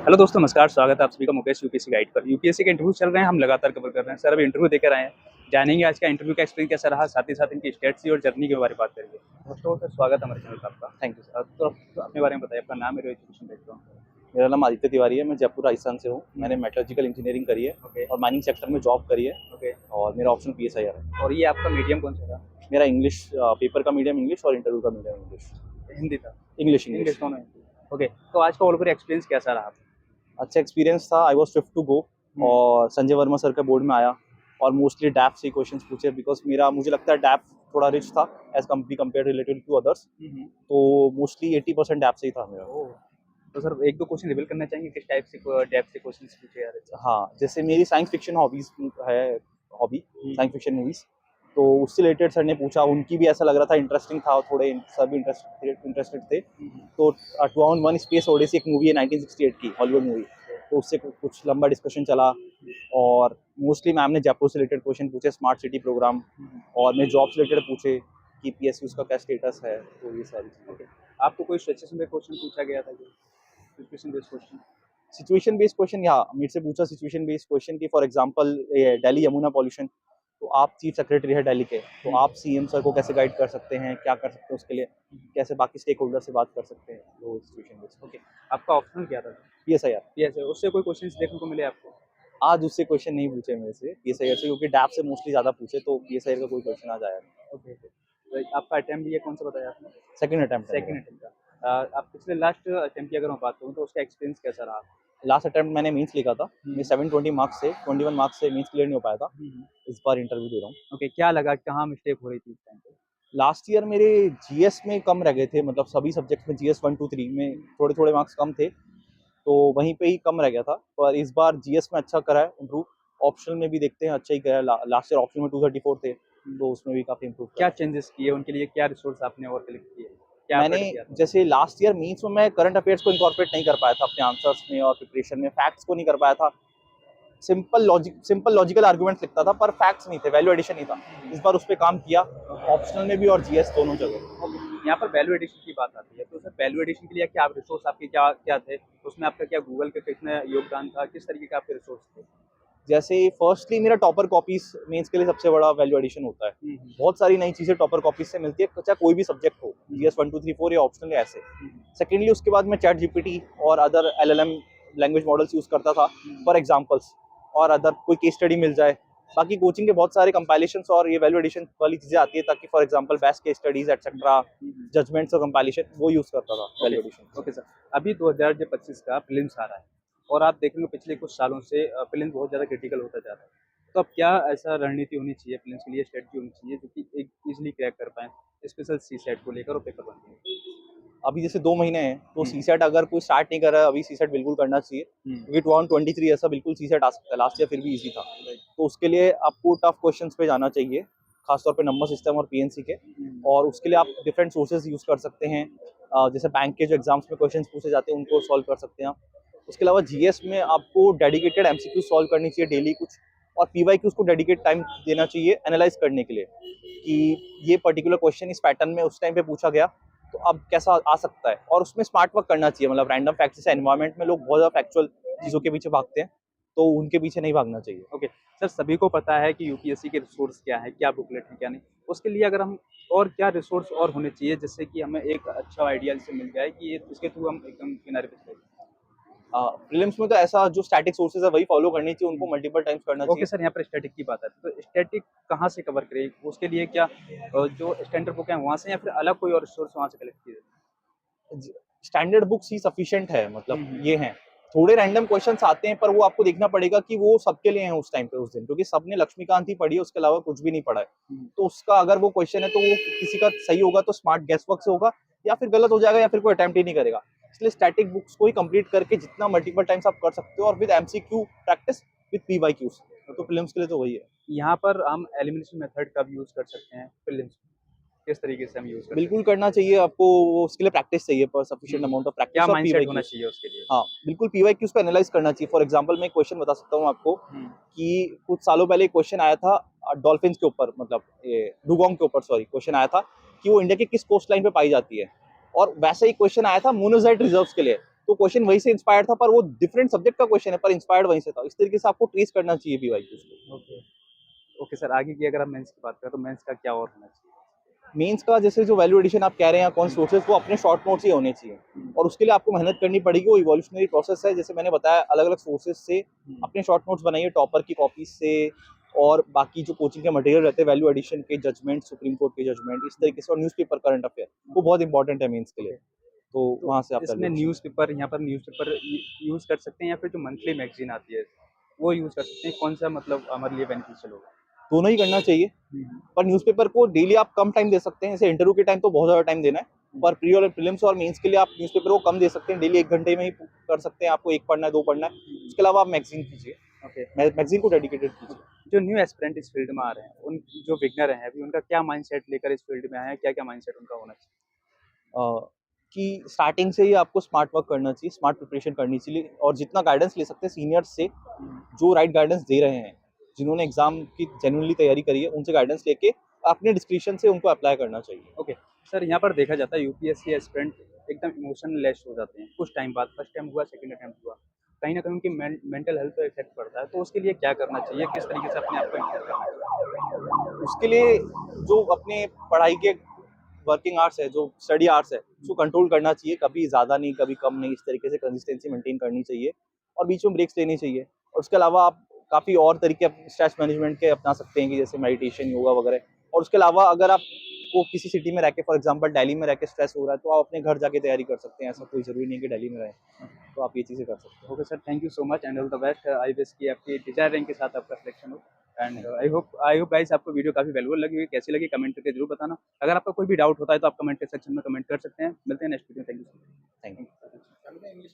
Hello दोस्तों, नमस्कार। स्वागत है आप सभी का मुकेश यूपीएससी गाइड पर। यूपीएससी के इंटरव्यू चल रहे हैं, हम लगातार कवर कर रहे हैं। सर अभी इंटरव्यू देकर आए हैं, जानेंगे आज का इंटरव्यू का एक्सपीरियंस कैसा रहा, साथ ही साथ इनकी स्ट्रेटजी और जर्नी के बारे में बात करेंगे। फर्स्ट ऑफ ऑल सर, स्वागत है हमारे चैनल पर आपका। Thank you sir. तो आप अपने बारे में बताइए, आपका नाम और एजुकेशन बैकग्राउंड। मेरा नाम आदित्य तिवारी है, मैं जयपुर राजस्थान से हूँ। मैंने हम्म। मेटलर्जिकल इंजीनियरिंग करी है ओके। और माइनिंग सेक्टर में जॉब करी है। ओके। और मेरा ऑप्शन पीएसआईआर है। और ये आपका मीडियम कौन सा था? मेरा इंग्लिश पेपर का मीडियम इंग्लिश और इंटरव्यू का मीडियम इंग्लिश। हिंदी था? English English English. दोनों हिंदी। ओके, तो आज का ओवरऑल एक्सपीरियंस कैसा रहा आपका? अच्छा एक्सपीरियंस था। I was fifth to go hmm. और संजय वर्मा सर के बोर्ड में आया और मोस्टली डैप से क्वेश्चन पूछे बिकॉज मेरा मुझे लगता है डैप थोड़ा रिच था as compare related to others. Hmm. तो मोस्टली 80% डैप से ही था मेरा। ओह, तो सर एक दो क्वेश्चन रिवील करना चाहेंगे, किस टाइप से डेप्थ से क्वेश्चन पूछे जा रहे थे? हाँ, जैसे मेरी साइंस फिक्शन हॉबीज है, हॉबी साइंस फिक्शन मूवीज। तो उससे रिलेटेड सर ने पूछा, उनकी भी ऐसा लग रहा था इंटरेस्टिंग था और थोड़े सभी इंटरेस्टेड थे। हम्म। तो 2001 स्पेस ओडिसी एक मूवी है 1968 की हॉलीवुड मूवी। तो उससे कुछ लंबा डिस्कशन चला और मोस्टली मैम ने जयपुर से रिलेटेड क्वेश्चन पूछे, स्मार्ट सिटी प्रोग्राम हम्म। और मेरे जॉब से रिलेटेड पूछे कि पीएसयू का क्या स्टेटस है। तो ये सारी चीज़ें। ओके, आपको कोई सिचुएशन में क्वेश्चन पूछा गया था? Situation based question. Situation based question, या मेरे से पूछा सिचुएशन बेस्ड क्वेश्चन की for example Delhi Yamuna pollution. तो आप चीफ सेक्रेटरी है दिल्ली के, तो आप सीएम सर को कैसे गाइड कर सकते हैं, क्या कर सकते हैं उसके लिए, कैसे बाकी स्टेक होल्डर से बात कर सकते हैं, वो सिचुएशन बेस्ड। ओके, आपका ऑप्शनल क्या था? पीएसआईआर। यस, उससे कोई क्वेश्चंस देखने को मिले आपको? आज उससे क्वेश्चन नहीं पूछे मेरे से पीएसआईआर से, क्योंकि डैप से मोस्टली ज्यादा पूछे, तो पीएसआईआर का कोई क्वेश्चन आज आया नहीं। ओके, तो आपका अटेम्प्ट भी है, कौन सा बताया आपने? सेकंड अटेम्प्ट है मेरा। सेकंड अटेम्प्ट का। आप पिछले लास्ट अटेम्प्ट की अगर मैं बात करूँ तो उसका एक्सपीरियंस कैसा रहा? लास्ट अटेम्प्ट मैंने मीन्स लिखा था, मैं 720 मार्क्स से 21 मार्क्स से मीन्स क्लियर नहीं हो पाया था। हम्म। इस बार इंटरव्यू दे रहा हूँ। ओके, क्या लगा, कहाँ मिस्टेक हो रही थी इस टाइम पे? लास्ट ईयर मेरे जीएस में कम रह गए थे, मतलब सभी सब्जेक्ट में जीएस 1 2 3 में थोड़े थोड़े मार्क्स कम थे, तो वहीं पे ही कम रह गया था। पर इस बार जीएस में अच्छा करा है इम्प्रूव। ऑप्शनल में भी देखते हैं अच्छा ही करा है। लास्ट ईयर ऑप्शनल में 234 थे, तो उसमें भी काफी इम्प्रूव क्या करा चेंजेस किए उनके लिए, क्या रिसोर्स आपने और कलेक्ट किए, है। क्या मैंने एफर्ट किया था? जैसे लास्ट ईयर मीन्स में मैं करंट अफेयर्स को इनकॉर्पोरेट नहीं कर पाया था अपने आंसर्स में और प्रिपरेशन में, फैक्ट्स को नहीं कर पाया था। सिंपल लॉजिकल आर्गुमेंट्स लिखता था पर फैक्ट्स नहीं थे, वैल्यू एडिशन नहीं था। इस बार उस पर काम किया, ऑप्शनल में भी और जीएस दोनों जगह। ओके, यहाँ पर वैल्यू एडिशन की बात आती है, तो सर वैल्यू एडिशन के लिए क्या रिसोर्स आपके क्या क्या थे? उसमें आपका क्या गूगल का कितना योगदान था, किस तरीके के आपके रिसोर्स थे? जैसे फर्स्टली मेरा टॉपर कॉपीज मेंस के लिए सबसे बड़ा वैल्यू एडिशन होता है। बहुत सारी नई चीजें टॉपर कॉपीज से मिलती है, चाहे कोई भी सब्जेक्ट हो, जीएस 1 2 3 4 या ऑप्शनल ऐसे। सेकेंडली उसके बाद मैं चैट जीपीटी और other LLM language models use करता था फॉर एग्जाम्पल्स, और अदर कोई केस स्टडी मिल जाए। बाकी कोचिंग के बहुत सारे कंपाइलेशंस और ये वैल्यू एडिशन वाली चीजें आती है, ताकि for example best case studies etcetera, judgements और कंपाइलेशन वो यूज करता था वैल्यू एडिशन। ओके सर, अभी 2025 का प्रीलिम्स आ रहा है और आप देखेंगे पिछले कुछ सालों से प्रीलिम्स बहुत ज़्यादा क्रिटिकल होता जा रहा है। तो अब क्या ऐसा रणनीति होनी चाहिए प्रीलिम्स के लिए, स्ट्रेटजी होनी चाहिए जो कि एक इजीली क्रैक कर पाएँ, स्पेशल सी सेट को लेकर और पेपर वन के लिए? अभी जैसे 2 महीने हैं, तो हम्म। सी सेट अगर कोई स्टार्ट नहीं कर रहा है अभी, सी सेट बिल्कुल करना चाहिए, क्योंकि 2023 ऐसा बिल्कुल सी सेट आ सकता है। लास्ट ईयर फिर भी इजी था, तो उसके लिए आपको टफ क्वेश्चंस पे जाना चाहिए, खासतौर पे नंबर सिस्टम और पीएनसी के। और उसके लिए आप डिफरेंट सोर्सेज यूज कर सकते हैं। जैसे बैंक के जो एग्जाम्स में क्वेश्चंस पूछे जाते हैं उनको सॉल्व कर सकते हैं आप। उसके अलावा जीएस में आपको डेडिकेटेड एमसीक्यू सॉल्व करनी चाहिए डेली कुछ, और पीवाईक्यूज को डेडिकेट टाइम देना चाहिए एनालाइज करने के लिए कि ये पर्टिकुलर क्वेश्चन इस पैटर्न में उस टाइम पे पूछा गया, तो अब कैसा आ सकता है। और उसमें स्मार्ट वर्क करना चाहिए, मतलब रैंडम फैक्ट से एनवायरनमेंट में लोग बहुत ज़्यादा फैक्चुअल चीज़ों के पीछे भागते हैं, तो उनके पीछे नहीं भागना चाहिए। ओके सर, सभी को पता है कि यूपीएससी के रिसोर्स क्या है, क्या बुकलेट है, क्या नहीं। उसके लिए अगर हम और क्या रिसोर्स और होने चाहिए जिससे कि हमें एक अच्छा आइडिया से मिल जाए कि ये इसके थ्रू हम एकदम किनारे पे चले? प्रीलिम्स में तो ऐसा जो स्टैटिक सोर्सेज है वही फॉलो करनी चाहिए, उनको मल्टीपल टाइम्स करना ओके चाहिए। सर, यहाँ पर स्टैटिक की बात है, तो स्टैटिक कहाँ से कवर करें? उसके लिए क्या जो स्टैंडर्ड बुक है वहाँ से, या फिर अलग कोई और रिसोर्स वहाँ से कलेक्ट किए? स्टैंडर्ड बुक्स ही सफिशिएंट है, मतलब हम्म। ये हैं। थोड़े रैंडम क्वेश्चंस आते हैं, पर वो आपको देखना पड़ेगा कि वो सबके लिए हैं उस टाइम पे उस दिन, क्योंकि सबने लक्ष्मीकांत ही पढ़ी है, उसके अलावा कुछ भी नहीं पढ़ा है। हम्म। तो उसका अगर वो क्वेश्चन है तो वो किसी का सही होगा तो स्मार्ट गेस वर्क से होगा, या फिर गलत हो जाएगा, या फिर कोई अटेम्प्ट ही नहीं करेगा। इसलिए स्टैटिक बुक्स को ही कंप्लीट करके जितना मल्टीपल टाइम्स आप कर सकते हो, और with MCQ practice with PYQs, तो प्रीलिम्स के लिए तो वही है। यहाँ पर हम एलिमिनेशन मेथड का भी यूज़ कर सकते हैं प्रीलिम्स में, किस तरीके से हम यूज़ कर सकते बिल्कुल हैं? करना चाहिए आपको, वो उसके लिए प्रैक्टिस चाहिए, पर सफिशिएंट अमाउंट ऑफ क्या प्रैक्टिस और माइंडसेट होना पीवाईक्यूज। चाहिए उसके लिए? हाँ, बिल्कुल पीवाईक्यूज को एनालाइज करना चाहिए। फॉर एग्जांपल मैं एक क्वेश्चन बता सकता हूँ आपको हम्म। कि कुछ सालों पहले एक क्वेश्चन आया था डॉल्फिन्स के ऊपर, मतलब ये डुगोंग के ऊपर, सॉरी, क्वेश्चन आया था कि वो इंडिया के किस कोस्ट लाइन पे पाई जाती है। और वैसे ही क्वेश्चन आया था मोनोजाइट रिजर्व्स के लिए। तो क्वेश्चन वहीं से इंस्पायर्ड था, पर वो डिफरेंट सब्जेक्ट का क्वेश्चन है, पर इंस्पायर्ड वहीं से था। इस तरीके से आपको ट्रेस करना चाहिए पीवाईक्यूज को। ओके। ओके सर, आगे की अगर आप मेंस की बात करें तो मेंस का क्या और होना चाहिए? मेंस का जैसे जो वैल्यू एडिशन आप कह रहे हैं कौन सोर्सेज, वो अपने शॉर्ट नोट्स ही होने चाहिए, और उसके लिए आपको मेहनत करनी पड़ेगी। वो इवोल्यूशनरी प्रोसेस है, जैसे मैंने बताया, अलग अलग सोर्सेज से अपने शॉर्ट नोट्स बनाइए, टॉपर की कॉपीज से, और बाकी जो कोचिंग के मटेरियल रहते हैं, वैल्यू एडिशन के जजमेंट, सुप्रीम कोर्ट के जजमेंट, इस तरीके से, और न्यूज़पेपर करंट अफेयर, वो बहुत इंपॉर्टेंट है मेंस के लिए। तो तो वहाँ से आप इसमें न्यूज़पेपर, यहाँ पर न्यूज़पेपर यूज़ कर सकते हैं या फिर जो मंथली मैगज़ीन आती है, वो यूज़ कर सकते हैं? कौन-सा मतलब हमारे लिए बेनिफिशियल होगा? दोनों ही करना चाहिए, पर न्यूज़पेपर को डेली आप कम टाइम दे सकते हैं। जैसे इंटरव्यू के टाइम तो बहुत ज़्यादा टाइम देना है, पर प्री और प्रीलिम्स और मेंस के लिए आप न्यूज़पेपर को कम दे सकते हैं। डेली 1 घंटे में ही कर सकते हैं। आपको 1 पढ़ना है, 2 पढ़ना है। उसके अलावा आप मैगज़ीन कीजिए, ओके। मैगज़ीन को डेडिकेटेड कीजिए। जो न्यू एस्पिरेंट इस फील्ड में आ रहे हैं, उन जो बिगिनर हैं अभी, उनका क्या माइंडसेट लेकर इस फील्ड में आए हैं? क्या-क्या माइंडसेट उनका होना चाहिए? अ, कि स्टार्टिंग से ही आपको स्मार्ट वर्क करना चाहिए, स्मार्ट प्रिपरेशन करनी चाहिए, और जितना गाइडेंस ले सकते हैं सीनियर्स से, जो राइट गाइडेंस दे रहे हैं, जिन्होंने एग्ज़ाम की जेन्युइनली तैयारी करी है, उनसे गाइडेंस लेके अपने डिस्क्रिप्शन से उनको अप्लाई करना चाहिए। ओके। सर, यहाँ पर देखा जाता है यूपीएससी एस्पिरेंट एकदम इमोशनलेस हो जाते हैं कुछ टाइम बाद, फर्स्ट टाइम हुआ, सेकंड अटेम्प्ट हुआ। कहीं न कहीं उनकी मेंटल हेल्थ पे इफ़ेक्ट पड़ता है, तो उसके लिए क्या करना चाहिए? किस तरीके से अपने आप को इम्प्रूव करना चाहिए? उसके लिए जो अपने पढ़ाई के वर्किंग आवर्स है, जो स्टडी आवर्स है, उसको कंट्रोल करना चाहिए। कभी ज़्यादा नहीं, कभी कम नहीं, इस तरीके से कंसिस्टेंसी मेंटेन करनी चाहिए, और बीच में ब्रेक्स लेनी चाहिए। और उसके अलावा आप काफ़ी और तरीके स्ट्रेस मैनेजमेंट के अपना सकते हैं, कि जैसे मेडिटेशन, योगा वगैरह। और उसके अलावा अगर आपको किसी सिटी में रह के, फॉर एग्जांपल दिल्ली में रह के स्ट्रेस हो रहा है, तो आप अपने घर जाके तैयारी कर सकते हैं। ऐसा कोई ज़रूरी नहीं है कि दिल्ली में रहें, तो आप ये चीज़ें कर सकते हैं। Okay sir, thank you so much and all the best. I wish कि आपकी डिज़ायर रैंक के साथ आपका सिलेक्शन हो एंड आई होप गाइस आपको वीडियो काफ़ी वैल्यूएबल लगी होगी। कैसी लगी कमेंट करके ज़रूर बताना। अगर आपका कोई भी डाउट होता है तो आप कमेंट के सेक्शन में कमेंट कर सकते हैं। मिलते हैं नेक्स्ट वीडियो में। Thank you so much. Thank you.